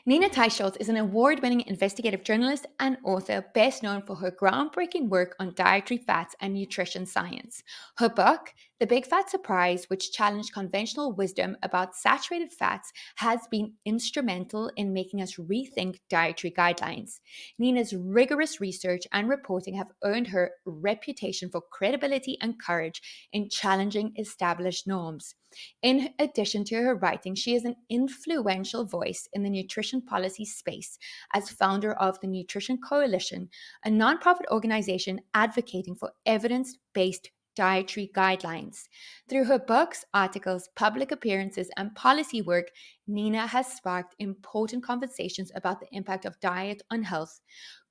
Nina Teicholz is an award-winning investigative journalist and author best known for her groundbreaking work on dietary fats and nutrition science. Her book, The Big Fat Surprise, which challenged conventional wisdom about saturated fats, has been instrumental in making us rethink dietary guidelines. Nina's rigorous research and reporting have earned her a reputation for credibility and courage in challenging established norms. In addition to her writing, she is an influential voice in the nutrition policy space as founder of the Nutrition Coalition, a nonprofit organization advocating for evidence based dietary guidelines. Through her books, articles, public appearances, and policy work, Nina has sparked important conversations about the impact of diet on health,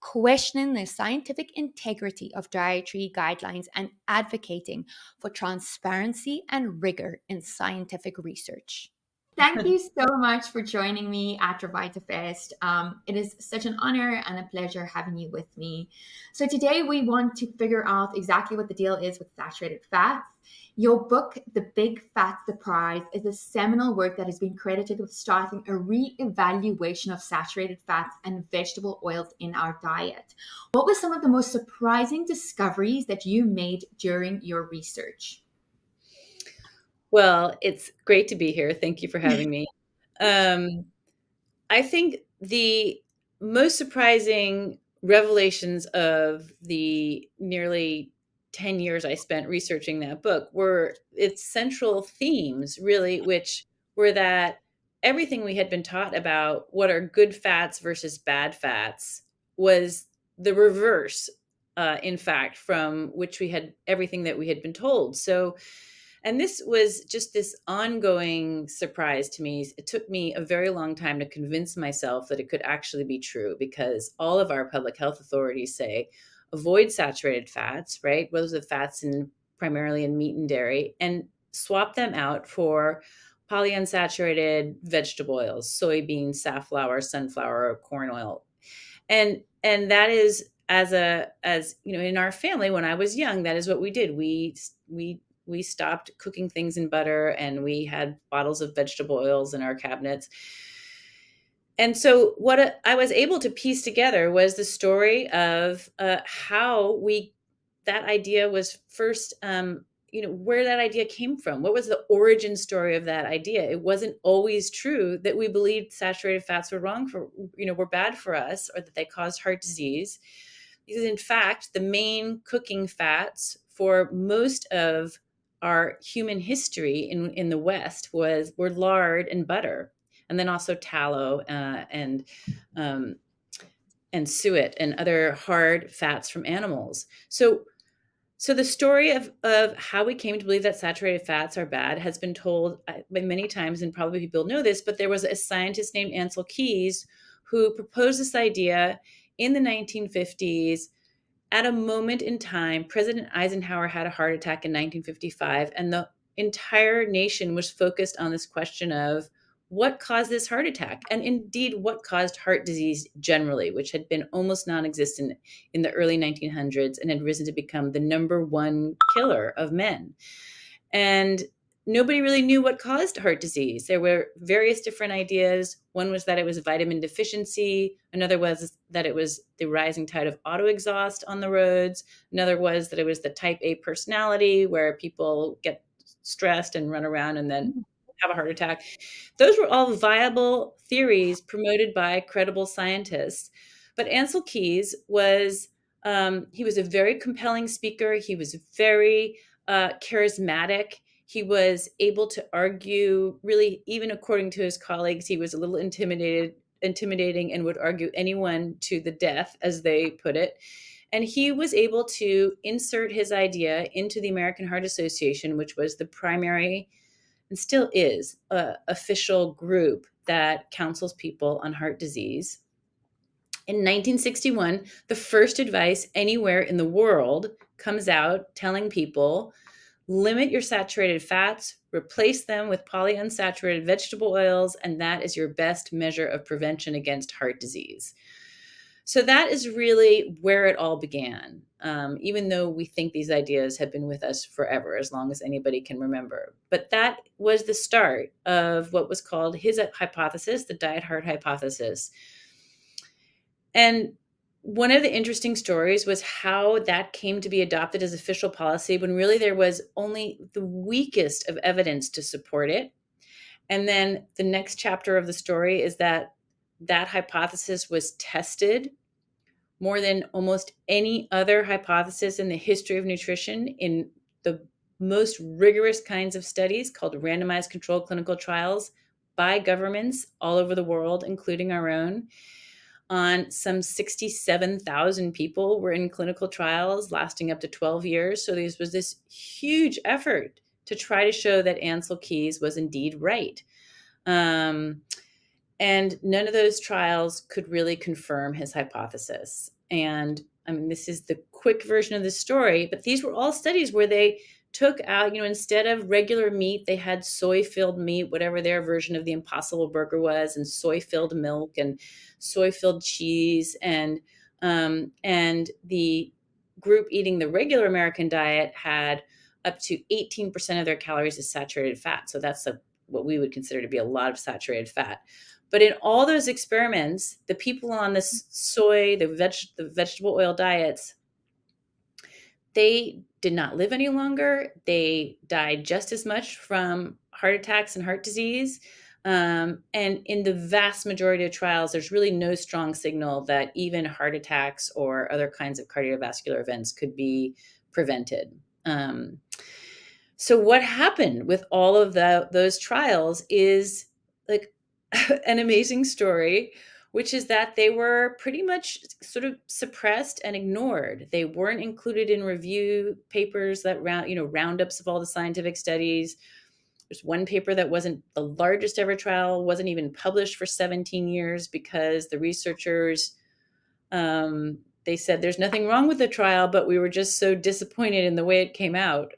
questioning the scientific integrity of dietary guidelines and advocating for transparency and rigor in scientific research. Thank you so much for joining me at RevitaFest. It is such an honor and a pleasure having you with me. So today we want to figure out exactly what the deal is with saturated fats. Your book, The Big Fat Surprise, is a seminal work that has been credited with starting a re-evaluation of saturated fats and vegetable oils in our diet. What were some of the most surprising discoveries that you made during your research? Well, it's great to be here. Thank you for having me. I think the most surprising revelations of the nearly 10 years I spent researching that book were its central themes, really, which were that everything we had been taught about what are good fats versus bad fats was the reverse, in fact, from which we had everything that we had been told. So, and this was just this ongoing surprise to me. It took me a very long time to convince myself that it could actually be true because all of our public health authorities say avoid saturated fats, right? Those are the fats primarily in meat and dairy, and swap them out for polyunsaturated vegetable oils, soybean, safflower, sunflower, corn oil. And that is as you know, in our family when I was young, that is what we did. We stopped cooking things in butter and we had bottles of vegetable oils in our cabinets. And so what I was able to piece together was the story of how that idea was first, where that idea came from. What was the origin story of that idea? It wasn't always true that we believed saturated fats were were bad for us or that they caused heart disease. Because in fact, the main cooking fats for most of our human history in the West were lard and butter, and then also tallow and suet and other hard fats from animals. So the story of how we came to believe that saturated fats are bad has been told many times, and probably people know this, but there was a scientist named Ancel Keys who proposed this idea in the 1950s. At a moment in time, President Eisenhower had a heart attack in 1955, and the entire nation was focused on this question of what caused this heart attack, and indeed what caused heart disease generally, which had been almost non-existent in the early 1900s and had risen to become the number one killer of men. And nobody really knew what caused heart disease. There were various different ideas. One was that it was vitamin deficiency. Another was that it was the rising tide of auto exhaust on the roads. Another was that it was the type A personality where people get stressed and run around and then have a heart attack. Those were all viable theories promoted by credible scientists. But Ancel Keys he was a very compelling speaker. He was very charismatic. He was able to argue, really, even according to his colleagues, he was a little intimidating and would argue anyone to the death, as they put it. And he was able to insert his idea into the American Heart Association, which was the primary and still is official group that counsels people on heart disease. In 1961, the first advice anywhere in the world comes out telling people, limit your saturated fats, replace them with polyunsaturated vegetable oils, and that is your best measure of prevention against heart disease. So that is really where it all began. even though we think these ideas have been with us forever, as long as anybody can remember. But that was the start of what was called his hypothesis, the diet heart hypothesis. And one of the interesting stories was how that came to be adopted as official policy when really there was only the weakest of evidence to support it. And then the next chapter of the story is that that hypothesis was tested more than almost any other hypothesis in the history of nutrition in the most rigorous kinds of studies called randomized controlled clinical trials by governments all over the world, including our own. On some 67,000 people were in clinical trials lasting up to 12 years. So this was this huge effort to try to show that Ansel Keys was indeed right. And none of those trials could really confirm his hypothesis. And I mean, this is the quick version of the story, but these were all studies where they took out, instead of regular meat, they had soy-filled meat, whatever their version of the Impossible Burger was, and soy-filled milk and soy-filled cheese. And the group eating the regular American diet had up to 18% of their calories as saturated fat. So that's what we would consider to be a lot of saturated fat. But in all those experiments, the people on the soy, the vegetable oil diets, they did not live any longer. They died just as much from heart attacks and heart disease. And in the vast majority of trials, there's really no strong signal that even heart attacks or other kinds of cardiovascular events could be prevented. So what happened with all of those trials is like an amazing story, which is that they were pretty much sort of suppressed and ignored. They weren't included in review papers that roundups of all the scientific studies. There's one paper that wasn't the largest ever trial, wasn't even published for 17 years because the researchers, they said there's nothing wrong with the trial, but we were just so disappointed in the way it came out,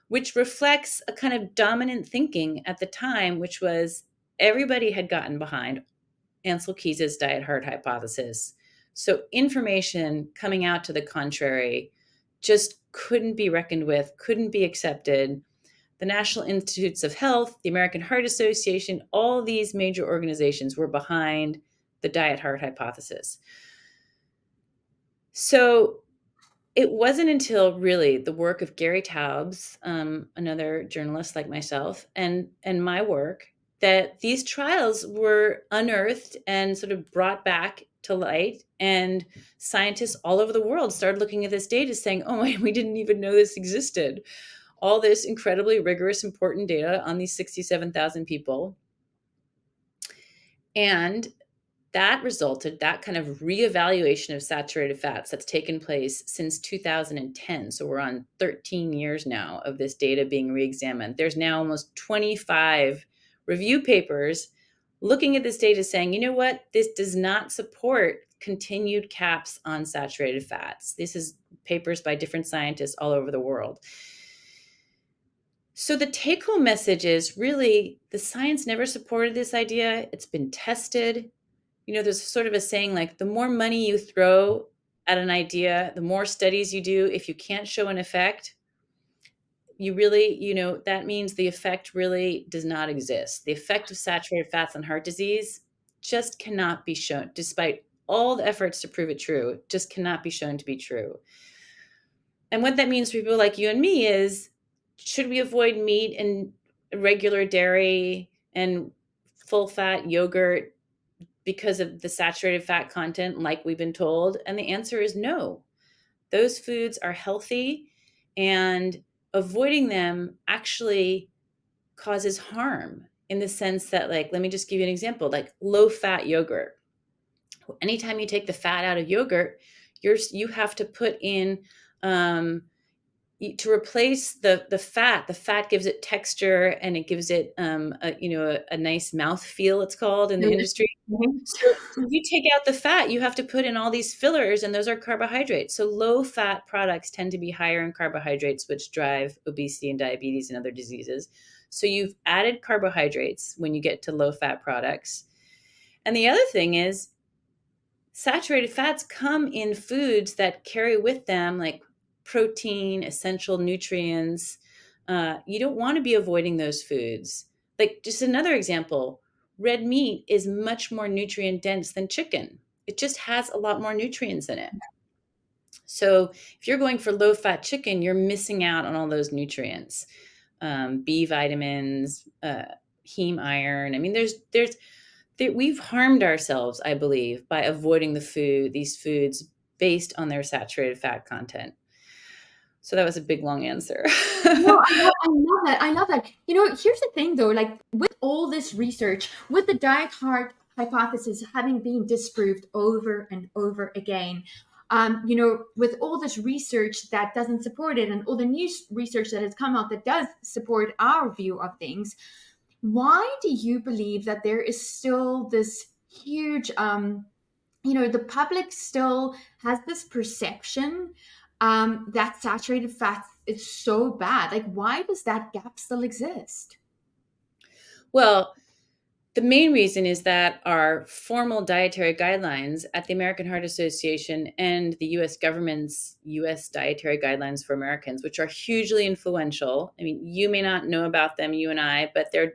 which reflects a kind of dominant thinking at the time, which was everybody had gotten behind Ansel Keys's diet heart hypothesis. So information coming out to the contrary just couldn't be reckoned with, couldn't be accepted. The National Institutes of Health, the American Heart Association, all these major organizations were behind the diet heart hypothesis. So it wasn't until really the work of Gary Taubes, another journalist like myself, and my work, that these trials were unearthed and sort of brought back to light. And scientists all over the world started looking at this data saying, oh, we didn't even know this existed. All this incredibly rigorous, important data on these 67,000 people. And that resulted, that kind of reevaluation of saturated fats that's taken place since 2010. So we're on 13 years now of this data being reexamined. There's now almost 25 review papers looking at this data saying, you know what, this does not support continued caps on saturated fats. This is papers by different scientists all over the world. So the take-home message is really the science never supported this idea. It's been tested. There's sort of a saying like the more money you throw at an idea, the more studies you do. If you can't show an effect, you really, that means the effect really does not exist. The effect of saturated fats on heart disease just cannot be shown, despite all the efforts to prove it true, just cannot be shown to be true. And what that means for people like you and me is, should we avoid meat and regular dairy and full fat yogurt because of the saturated fat content, like we've been told? And the answer is no. Those foods are healthy, and avoiding them actually causes harm in the sense that, like, let me just give you an example, like low-fat yogurt. Anytime you take the fat out of yogurt, you have to put in to replace the fat gives it texture, and it gives it a nice mouth feel, it's called in the industry. So if you take out the fat, you have to put in all these fillers, and those are carbohydrates. So low fat products tend to be higher in carbohydrates, which drive obesity and diabetes and other diseases. So you've added carbohydrates when you get to low fat products. And the other thing is, saturated fats come in foods that carry with them like protein, essential nutrients. You don't want to be avoiding those foods. Like, just another example, red meat is much more nutrient dense than chicken. It just has a lot more nutrients in it. So if you're going for low fat chicken, you're missing out on all those nutrients, B vitamins, heme iron. I mean, we've harmed ourselves, I believe, by avoiding these foods based on their saturated fat content. So that was a big long answer. No, I love that. I love that. Here's the thing though, like with all this research, with the diet heart hypothesis having been disproved over and over again, with all this research that doesn't support it and all the new research that has come out that does support our view of things, why do you believe that there is still this huge the public still has this perception that saturated fats is so bad. Like, why does that gap still exist? Well, the main reason is that our formal dietary guidelines at the American Heart Association and the US government's US dietary guidelines for Americans, which are hugely influential. I mean, you may not know about them, you and I, but they're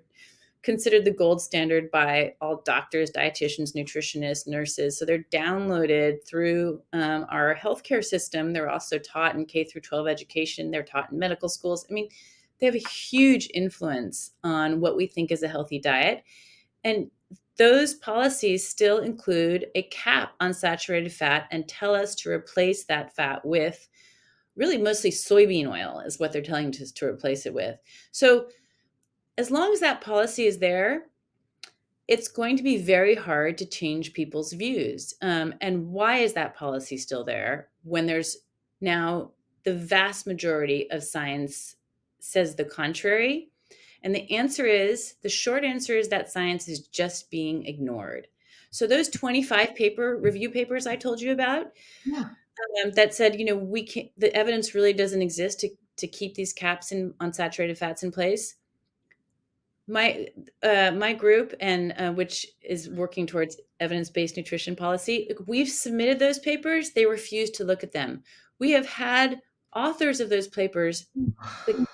considered the gold standard by all doctors, dietitians, nutritionists, nurses. So they're downloaded through our healthcare system. They're also taught in K through 12 education. They're taught in medical schools. I mean, they have a huge influence on what we think is a healthy diet. And those policies still include a cap on saturated fat and tell us to replace that fat with really mostly soybean oil is what they're telling us to replace it with. So as long as that policy is there, it's going to be very hard to change people's views. And why is that policy still there when there's now the vast majority of science says the contrary? And the short answer is that science is just being ignored. So those 25 review papers I told you about, Yeah. that said, the evidence really doesn't exist to keep these caps on saturated fats in place. My group, and which is working towards evidence-based nutrition policy, we've submitted those papers. They refuse to look at them. We have had authors of those papers, the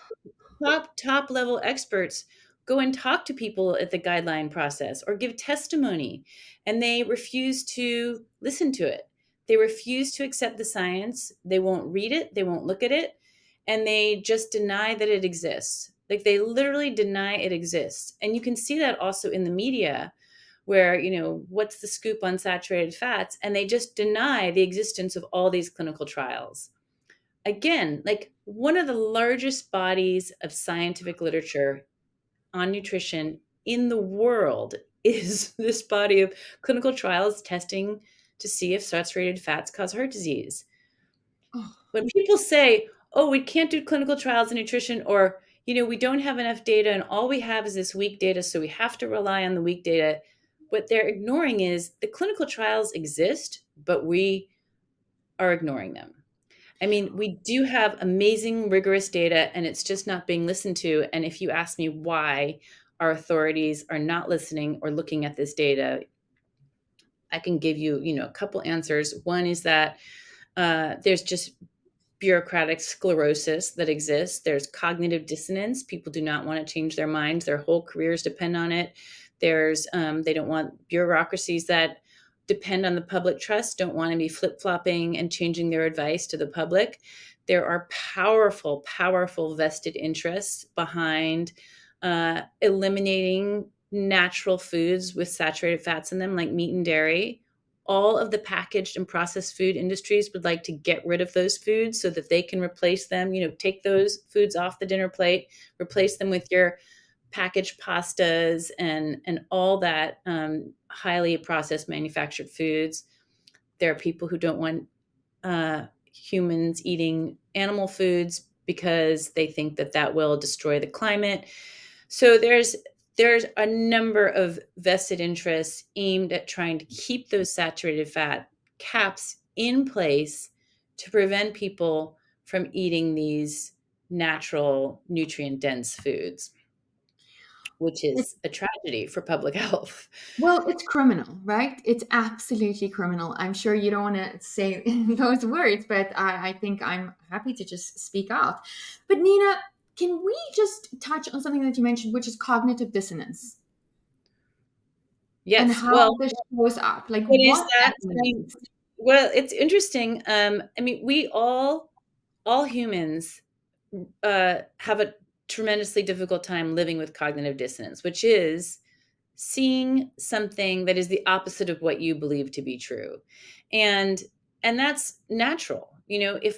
top level experts, go and talk to people at the guideline process or give testimony, and they refuse to listen to it. They refuse to accept the science. They won't read it. They won't look at it, and they just deny that it exists. Like, they literally deny it exists. And you can see that also in the media where, what's the scoop on saturated fats? And they just deny the existence of all these clinical trials. Again, like, one of the largest bodies of scientific literature on nutrition in the world is this body of clinical trials testing to see if saturated fats cause heart disease. Oh, When people say, oh, we can't do clinical trials in nutrition, or, we don't have enough data and all we have is this weak data, so we have to rely on the weak data, what they're ignoring is the clinical trials exist, but we are ignoring them. I mean, we do have amazing, rigorous data, and it's just not being listened to. And if you ask me why our authorities are not listening or looking at this data, I can give you, a couple answers. One is that there's just bureaucratic sclerosis that exists. There's cognitive dissonance. People do not want to change their minds. Their whole careers depend on it. They don't want bureaucracies that depend on the public trust, don't want to be flip-flopping and changing their advice to the public. There are powerful, powerful vested interests behind eliminating natural foods with saturated fats in them, like meat and dairy. All of the packaged and processed food industries would like to get rid of those foods so that they can replace them, take those foods off the dinner plate, replace them with your packaged pastas and all that highly processed manufactured foods. There are people who don't want humans eating animal foods because they think that will destroy the climate. So there's a number of vested interests aimed at trying to keep those saturated fat caps in place to prevent people from eating these natural nutrient dense foods. which is a tragedy for public health. Well, it's criminal, right? It's absolutely criminal. I'm sure you don't want to say those words, but I think I'm happy to just speak out. But Nina, can we just touch on something that you mentioned, which is cognitive dissonance and Yes. Well, how this shows up? Like, what is what that? I mean, evidence? well, it's interesting. I mean, we all humans have a tremendously difficult time living with cognitive dissonance, which is seeing something that is the opposite of what you believe to be true. And that's natural. If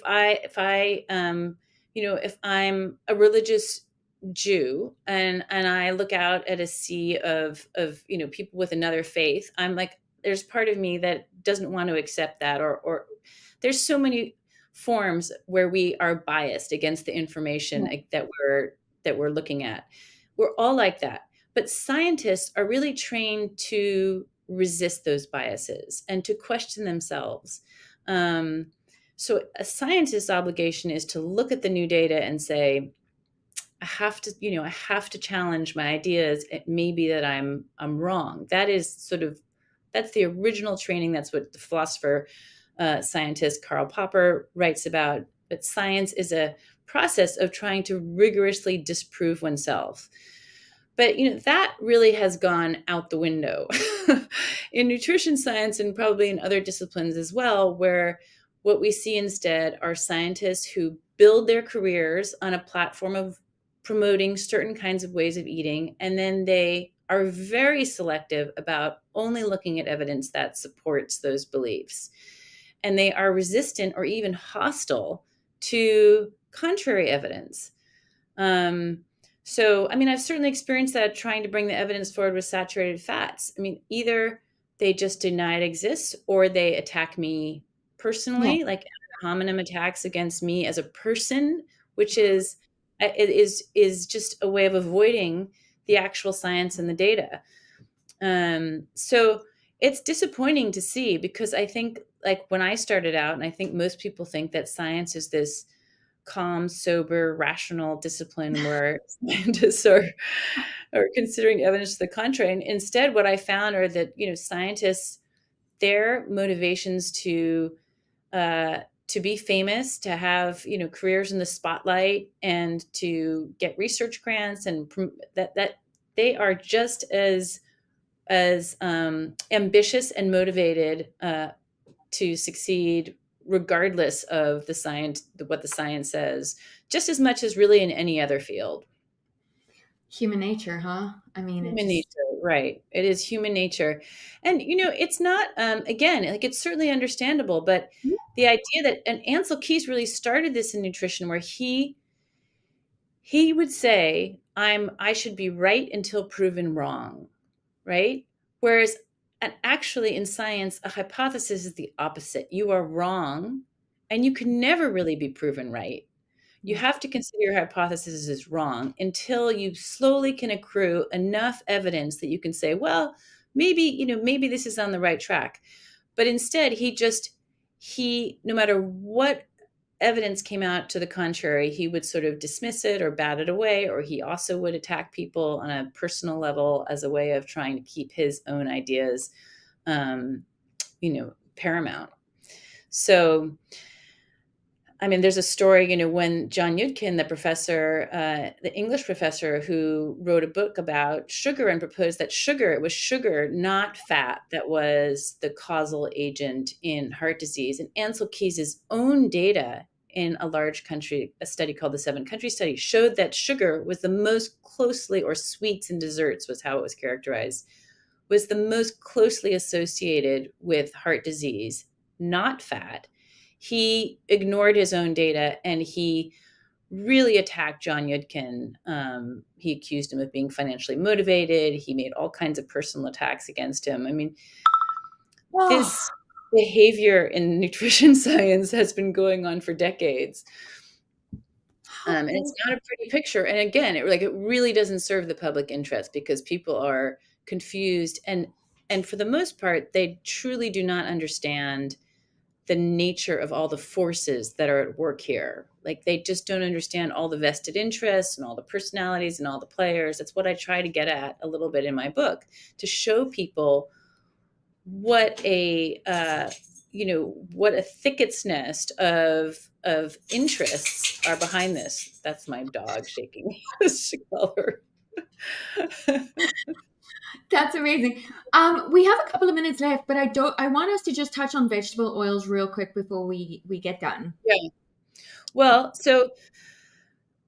I'm a religious Jew and I look out at a sea of people with another faith, I'm like, there's part of me that doesn't want to accept that, or there's so many forms where we are biased against the information that we're looking at. We're all like that. But scientists are really trained to resist those biases and to question themselves. Um, so a scientist's obligation is to look at the new data and say, I have to challenge my ideas. It may be that I'm wrong. That's the original training. That's what the philosopher, scientist Karl Popper writes about. But science is a process of trying to rigorously disprove oneself. But that really has gone out the window in nutrition science and probably in other disciplines as well, where what we see instead are scientists who build their careers on a platform of promoting certain kinds of ways of eating, and then they are very selective about only looking at evidence that supports those beliefs. And they are resistant or even hostile to contrary evidence. So, I mean, I've certainly experienced that trying to bring the evidence forward with saturated fats. I mean, either they just deny it exists or they attack me Yeah, personally, like ad hominem attacks against me as a person, which is just a way of avoiding the actual science and the data. So it's disappointing to see, because I think, like, when I started out, and I think most people think that science is this calm, sober, rational discipline where scientists are considering evidence to the contrary. And instead, what I found are that scientists, their motivations to be famous, to have careers in the spotlight, and to get research grants, and that they are just as ambitious and motivated to succeed regardless of the science, what the science says, just as much as really in any other field. human nature, huh? I mean, it Human just, nature, right? It is human nature. And it's not, again, like, it's certainly understandable, but the idea that, and Ansel Keys really started this in nutrition, where he would say, I should be right until proven wrong, right? Whereas, and actually in science, a hypothesis is the opposite. You are wrong, and you can never really be proven right. You yeah. have to consider your hypothesis is wrong until you slowly can accrue enough evidence that you can say, well, maybe this is on the right track. But instead, no matter what evidence came out to the contrary, he would sort of dismiss it or bat it away, or he also would attack people on a personal level as a way of trying to keep his own ideas, paramount. So, I mean, there's a story, when John Yudkin, the professor, the English professor who wrote a book about sugar and proposed that it was sugar, not fat, that was the causal agent in heart disease. And Ansel Keys's own data in a study called the 7-Country Study, showed that sugar was the most closely, or sweets and desserts was how it was characterized, was the most closely associated with heart disease, not fat. He ignored his own data, and he really attacked John Yudkin. He accused him of being financially motivated. He made all kinds of personal attacks against him. I mean, Oh, this behavior in nutrition science has been going on for decades. how And it's awful. not a pretty picture. And again, it really doesn't serve the public interest, because people are confused, and for the most part, they truly do not understand the nature of all the forces that are at work here. Like they just don't understand all the vested interests and all the personalities and all the players. That's what I try to get at a little bit in my book, to show people what a what a thicket's nest of interests are behind this. That's my dog shaking his color. That's amazing. We have a couple of minutes left, but I want us to just touch on vegetable oils real quick before we get done. Yeah. Well,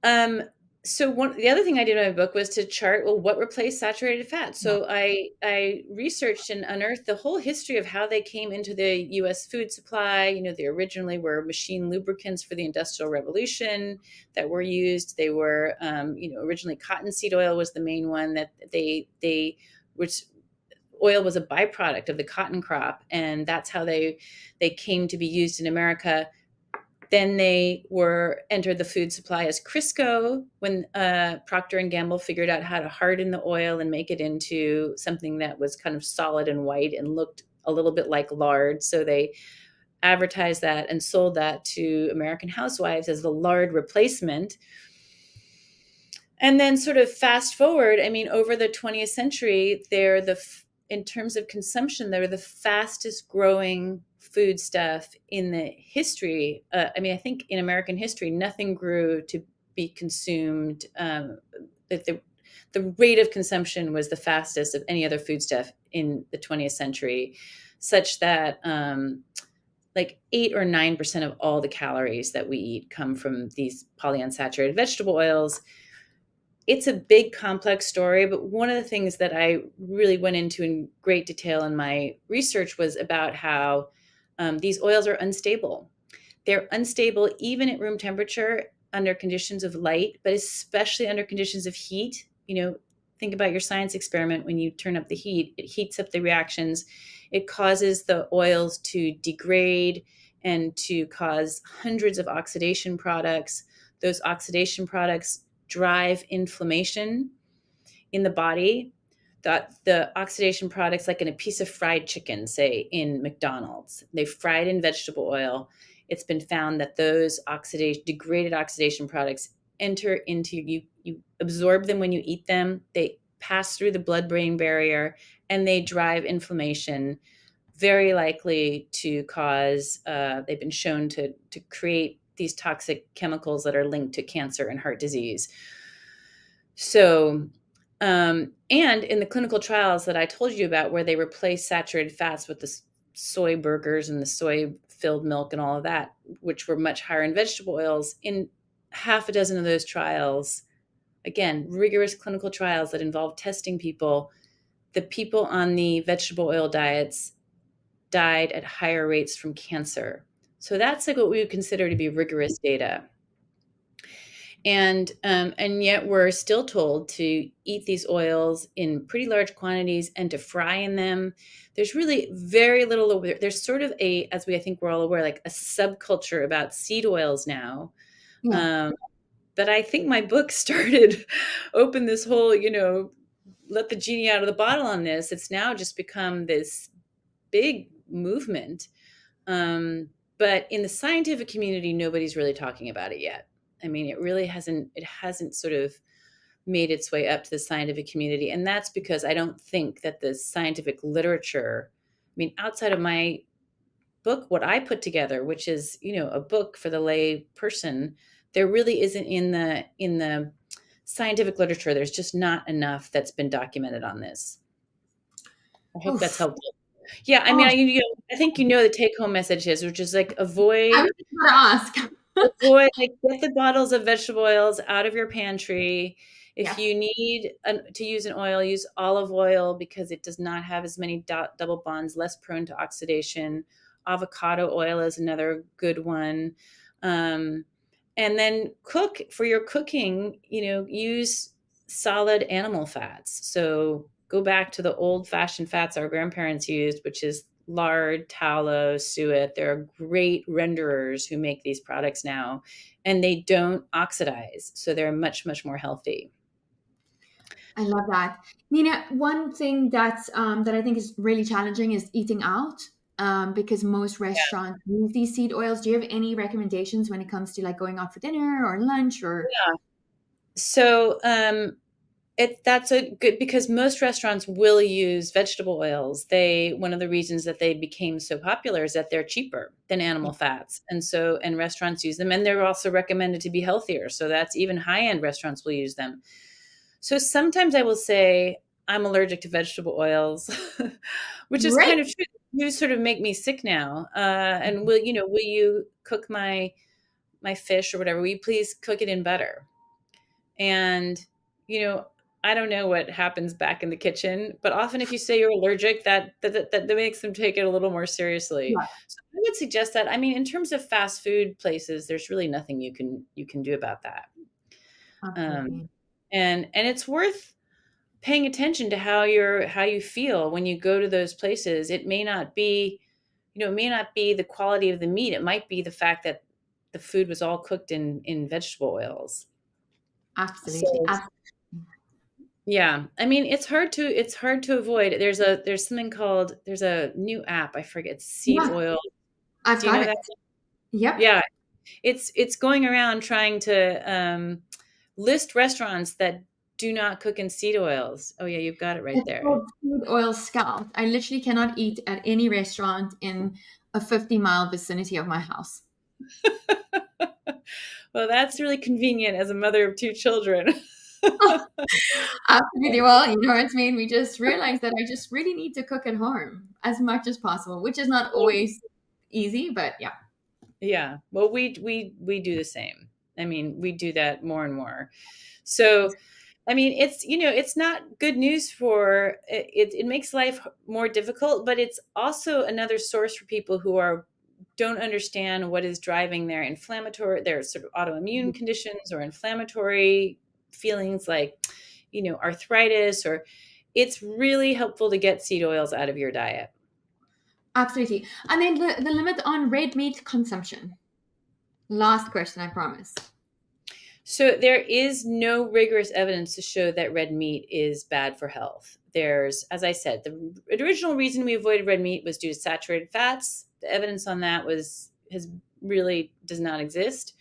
um, so one the other thing I did in my book was to chart, well, what replaced saturated fat. Yeah. So I researched and unearthed the whole history of how they came into the U.S. food supply. They originally were machine lubricants for the Industrial Revolution that were used. They were, originally cottonseed oil was the main one that which oil was a byproduct of the cotton crop, and that's how they came to be used in America. Then they were entered the food supply as Crisco when Procter and Gamble figured out how to harden the oil and make it into something that was kind of solid and white and looked a little bit like lard. So they advertised that and sold that to American housewives as the lard replacement. And then sort of fast forward, I mean, over the 20th century, in terms of consumption, they're the fastest growing food stuff in the history. I think in American history, nothing grew to be consumed. The rate of consumption was the fastest of any other food stuff in the 20th century, such that like 8 or 9% of all the calories that we eat come from these polyunsaturated vegetable oils. It's a big, complex story, but one of the things that I really went into in great detail in my research was about how these oils are unstable. They're unstable even at room temperature under conditions of light, but especially under conditions of heat. Think about your science experiment. When you turn up the heat, it heats up the reactions. It causes the oils to degrade and to cause hundreds of oxidation products. Those oxidation products drive inflammation in the body. The oxidation products, like in a piece of fried chicken, say in McDonald's, they fried in vegetable oil. It's been found that those degraded oxidation products enter into you absorb them when you eat them. They pass through the blood-brain barrier and they drive inflammation, very likely to cause, they've been shown to create these toxic chemicals that are linked to cancer and heart disease. So, and in the clinical trials that I told you about, where they replace saturated fats with the soy burgers and the soy-filled milk and all of that, which were much higher in vegetable oils, in half a dozen of those trials, again, rigorous clinical trials that involve testing people, the people on the vegetable oil diets died at higher rates from cancer. So that's like what we would consider to be rigorous data. And yet we're still told to eat these oils in pretty large quantities and to fry in them. There's really very little. There's sort of as I think we're all aware, like a subculture about seed oils now. Yeah. That I think my book opened this whole, let the genie out of the bottle on this. It's now just become this big movement. But in the scientific community, nobody's really talking about it yet. I mean, it hasn't sort of made its way up to the scientific community. And that's because I don't think that the scientific literature, I mean, outside of my book, what I put together, which is, a book for the lay person, there really isn't in the scientific literature. There's just not enough that's been documented on this. I hope that's Oof. helpful. Yeah, I mean, Oh, I think the take-home message is, which is like I was just going to ask. get the bottles of vegetable oils out of your pantry. If Yeah. you need to use an oil, use olive oil because it does not have as many double bonds, less prone to oxidation. Avocado oil is another good one. And then for your cooking, use solid animal fats. So go back to the old-fashioned fats our grandparents used, which is lard, tallow, suet. There are great renderers who make these products now, and they don't oxidize. So they're much, much more healthy. I love that. Nina, one thing that I think is really challenging is eating out. because most restaurants use these seed oils. Do you have any recommendations when it comes to like going out for dinner or lunch or? Yeah. So, that's a good because most restaurants will use vegetable oils. One of the reasons that they became so popular is that they're cheaper than animal fats. And restaurants use them, and they're also recommended to be healthier. So that's even high-end restaurants will use them. So sometimes I will say I'm allergic to vegetable oils, which is Right. kind of true. You sort of make me sick now. And will you cook my fish or whatever? Will you please cook it in butter? And, you know, I don't know what happens back in the kitchen, but often if you say you're allergic, that makes them take it a little more seriously. Yeah, So I would suggest that. I mean, in terms of fast food places, there's really nothing you can do about that. Um, absolutely. and it's worth paying attention to how you feel when you go to those places. It may not be, it may not be the quality of the meat. It might be the fact that the food was all cooked in vegetable oils. Absolutely. So yeah, I mean, it's hard to avoid. There's something called there's a new app, I forget, seed Yeah, oil. I've Do you got know it. that? Yep. Yeah, it's going around trying to list restaurants that do not cook in seed oils. Oh yeah, you've got it right It's there. called seed oil scout. I literally cannot eat at any restaurant in a 50-mile vicinity of my house. Well, that's really convenient as a mother of two children. Absolutely. Well, it's made me just realize that I just really need to cook at home as much as possible, which is not always easy, but yeah. Yeah. Well, we do the same. I mean, we do that more and more. So, I mean, it's not good news for it makes life more difficult, but it's also another source for people who are don't understand what is driving their sort of autoimmune conditions or inflammatory feelings like, arthritis or it's really helpful to get seed oils out of your diet. Absolutely. And then the limit on red meat consumption. Last question, I promise. So there is no rigorous evidence to show that red meat is bad for health. There's, as I said, the original reason we avoided red meat was due to saturated fats. The evidence on that has really does not exist.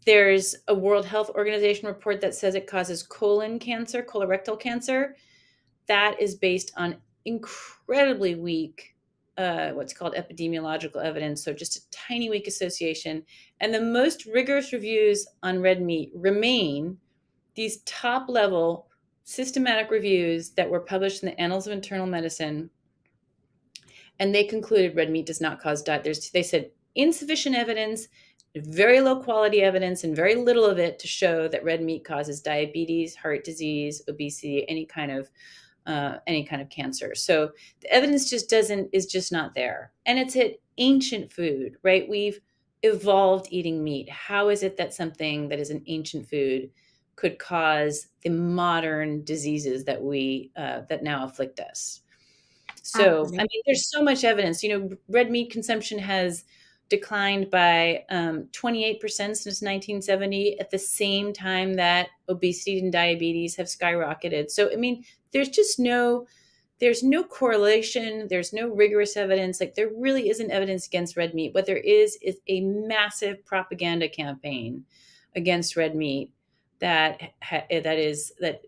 There's a World Health Organization report that says it causes colon cancer, colorectal cancer. That is based on incredibly weak, what's called epidemiological evidence. So just a tiny weak association. And the most rigorous reviews on red meat remain these top level systematic reviews that were published in the Annals of Internal Medicine. And they concluded red meat does not cause diabetes. They said insufficient evidence, very low quality evidence, and very little of it to show that red meat causes diabetes, heart disease, obesity, any kind of cancer. So the evidence is just not there. And it's an ancient food, right? We've evolved eating meat. How is it that something that is an ancient food could cause the modern diseases that now afflict us? So, I Absolutely. mean, there's so much evidence. Red meat consumption has declined by 28% since 1970 at the same time that obesity and diabetes have skyrocketed. So, I mean, there's just there's no correlation. There's no rigorous evidence. Like there really isn't evidence against red meat. What there is a massive propaganda campaign against red meat that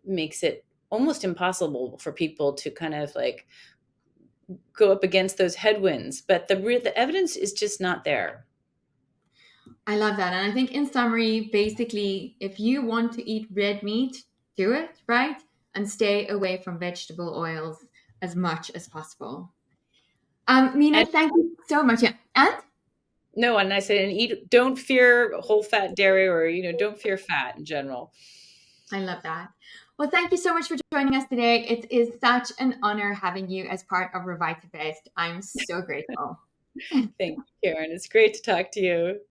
makes it almost impossible for people to kind of like go up against those headwinds, but the evidence is just not there. I love that. And I think, in summary, basically, if you want to eat red meat, do it, right? And stay away from vegetable oils as much as possible. Mina, And thank you so much. Yeah. And no, and I said, and don't fear whole fat dairy or don't fear fat in general. I love that. Well, thank you so much for joining us today. It is such an honor having you as part of Revitavest. I'm so grateful. Thank you, Karen. It's great to talk to you.